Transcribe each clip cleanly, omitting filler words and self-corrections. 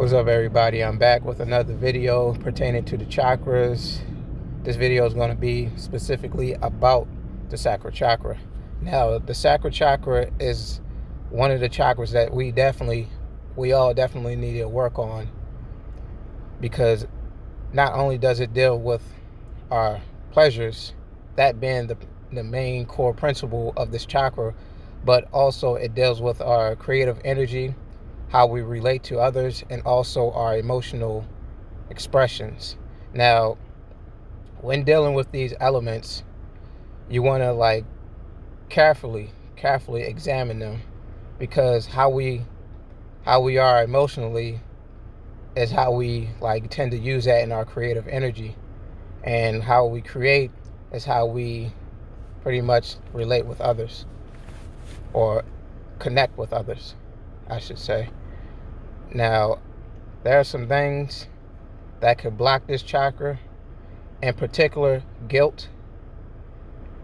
What's up, everybody? I'm back with another video pertaining to the chakras. This video is going to be specifically about the sacral chakra. Now, the sacral chakra is one of the chakras that we all definitely need to work on, because not only does it deal with our pleasures, that being the main core principle of this chakra, but also it deals with our creative energy, how we relate to others, and also our emotional expressions. Now, when dealing with these elements, you want to carefully examine them, because how we are emotionally is how we tend to use that in our creative energy, and how we create is how we pretty much relate with others, or connect with others, I should say. Now, there are some things that could block this chakra. In particular, guilt.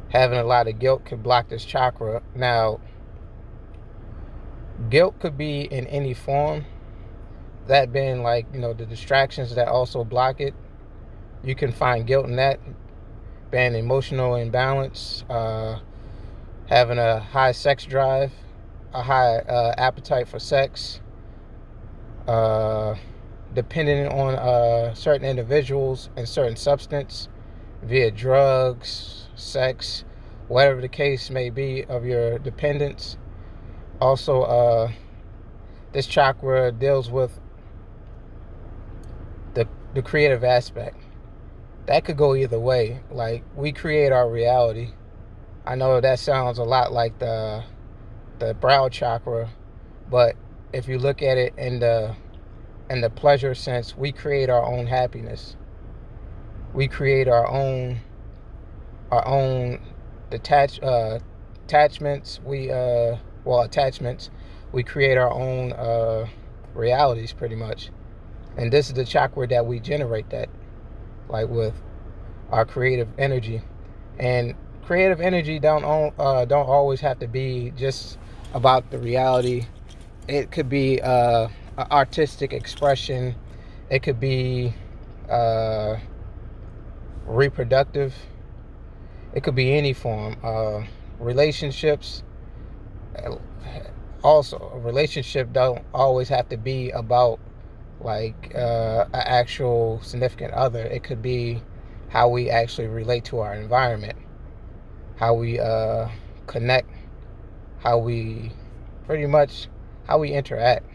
Having a lot of guilt could block this chakra. Now, guilt could be in any form, that being the distractions that also block it. You can find guilt in that being emotional imbalance, having a high sex drive, a high appetite for sex, depending on certain individuals and certain substance via drugs, sex, whatever the case may be of your dependence. Also, this chakra deals with the creative aspect. That could go either way. Like, we create our reality. I know that sounds a lot like the brow chakra, but if you look at it in the pleasure sense, we create our own happiness. We create our own attachments. Attachments. We create our own realities, pretty much. And this is the chakra that we generate that, with our creative energy. And creative energy don't always have to be just about the reality. It could be an artistic expression. It could be reproductive. It could be any form. Relationships. Also, a relationship don't always have to be about an actual significant other. It could be how we actually relate to our environment, how we connect, how we interact,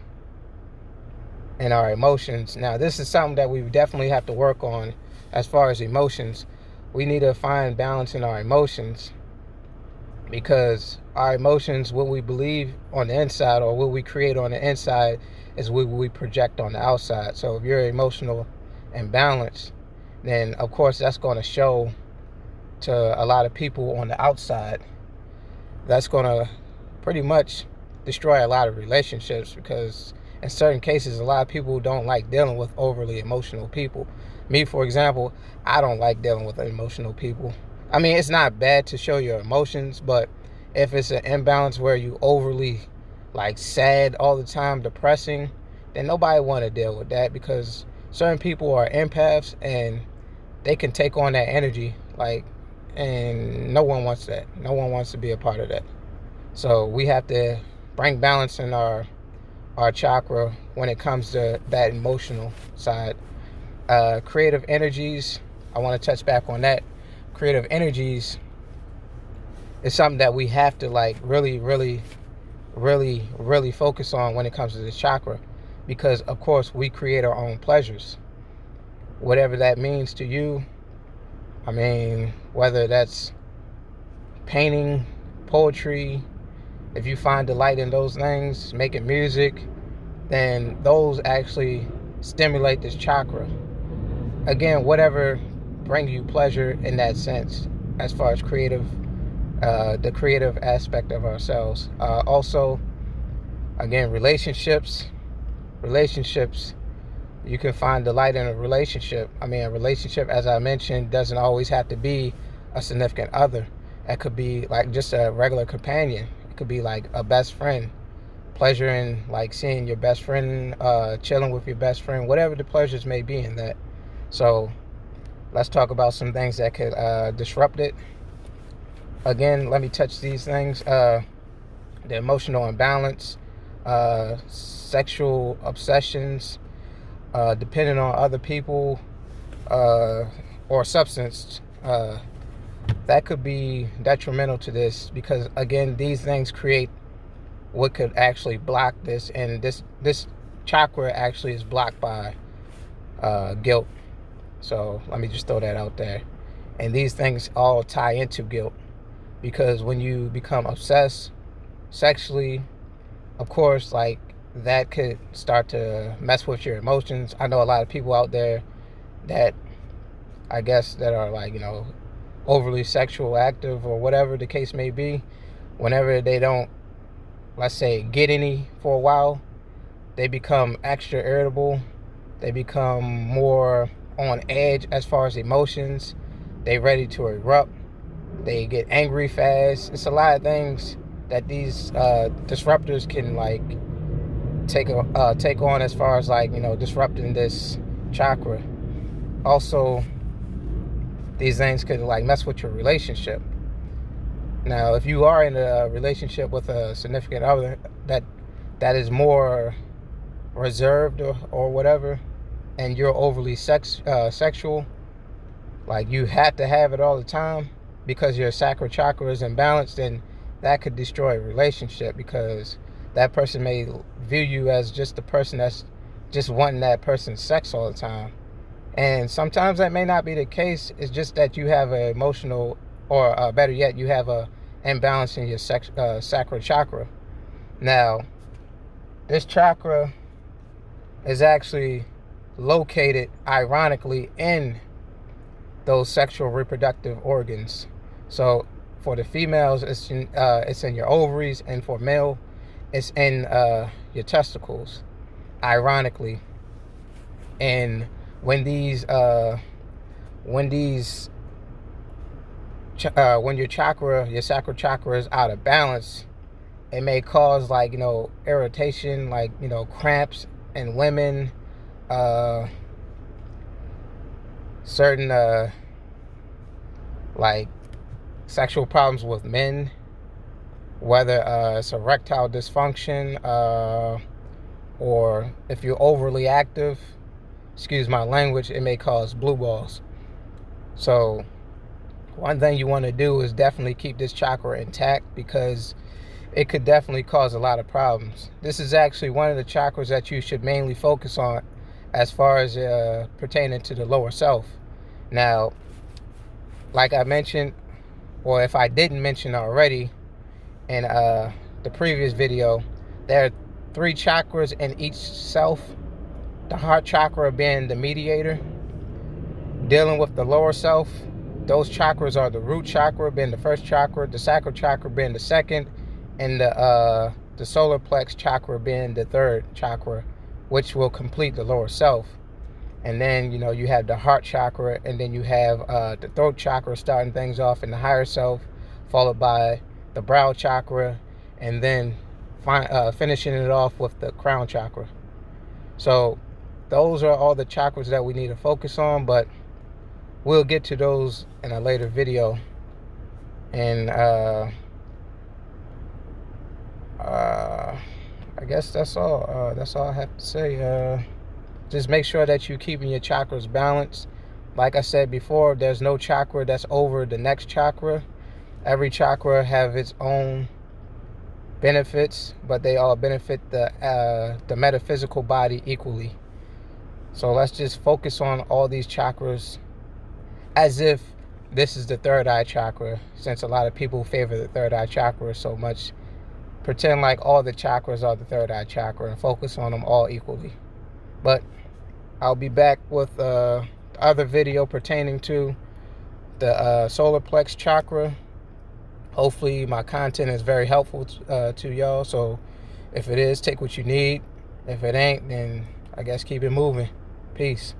and our emotions. Now, this is something that we definitely have to work on. As far as emotions, we need to find balance in our emotions, because our emotions, what we believe on the inside or what we create on the inside, is what we project on the outside. So if you're emotional imbalanced, then of course that's going to show to a lot of people on the outside. That's going to pretty much destroy a lot of relationships, because in certain cases, a lot of people don't like dealing with overly emotional people. Me, for example, I don't like dealing with emotional people. I mean, it's not bad to show your emotions, but if it's an imbalance where you overly sad all the time, depressing, then nobody want to deal with that, because certain people are empaths and they can take on that energy, and no one wants that. No one wants to be a part of that. So we have to bring balance in our chakra when it comes to that emotional side. Creative energies, I want to touch back on that. Creative energies is something that we have to really focus on when it comes to this chakra, because of course we create our own pleasures, whatever that means to you. I mean, whether that's painting, poetry, if you find delight in those things, making music, then those actually stimulate this chakra. Again, whatever brings you pleasure in that sense, as far as the creative aspect of ourselves. Also, again, relationships, you can find delight in a relationship. I mean, a relationship, as I mentioned, doesn't always have to be a significant other. It could be just a regular companion. It could be like a best friend, pleasure in like seeing your best friend, chilling with your best friend, whatever the pleasures may be in that. So let's talk about some things that could disrupt it. Again, let me touch these things. The emotional imbalance, sexual obsessions, depending on other people, or substance, that could be detrimental to this, because again, these things create what could actually block this, and this chakra actually is blocked by guilt. So let me just throw that out there. And these things all tie into guilt, because when you become obsessed sexually, of course, like, that could start to mess with your emotions. I know a lot of people out there that, I guess, that are like, overly sexual active or whatever the case may be. Whenever they don't, let's say, get any for a while, they become extra irritable. They become more on edge as far as emotions. They ready to erupt. They get angry fast. It's a lot of things that these disruptors can like take on, as far as like, disrupting this chakra. Also, these things could like mess with your relationship. Now, if you are in a relationship with a significant other that is more reserved or whatever, and you're overly sexual, like you have to have it all the time because your sacral chakra is imbalanced, then that could destroy a relationship, because that person may view you as just the person that's just wanting that person's sex all the time. And sometimes that may not be the case. It's just that you have an emotional, or better yet, you have a imbalance in your sacral chakra. Now, this chakra is actually located, ironically, in those sexual reproductive organs. So for the females, it's in your ovaries, and for male, it's in your testicles, ironically. And when these when your sacral chakra is out of balance, it may cause like, irritation, like, cramps in women, certain like sexual problems with men, whether it's erectile dysfunction, or if you're overly active, excuse my language, it may cause blue balls. So one thing you want to do is definitely keep this chakra intact, because it could definitely cause a lot of problems. This is actually one of the chakras that you should mainly focus on as far as pertaining to the lower self. Now, like I mentioned, or if I didn't mention already in the previous video, there are 3 chakras in each self. The heart chakra being the mediator, dealing with the lower self. Those chakras are the root chakra being the first chakra, the sacral chakra being the second, and the solar plex chakra being the third chakra, which will complete the lower self. And then, you have the heart chakra, and then you have the throat chakra starting things off in the higher self, followed by the brow chakra, and then finishing it off with the crown chakra. So those are all the chakras that we need to focus on, but we'll get to those in a later video. And I guess that's all I have to say. Just make sure that you're keeping your chakras balanced. Like I said before, there's no chakra that's over the next chakra. Every chakra have its own benefits, but they all benefit the metaphysical body equally. So let's just focus on all these chakras as if this is the third eye chakra, since a lot of people favor the third eye chakra so much. Pretend like all the chakras are the third eye chakra and focus on them all equally. But I'll be back with the other video pertaining to the solar plex chakra. Hopefully my content is very helpful to y'all. So if it is, take what you need. If it ain't, then I guess keep it moving. Peace.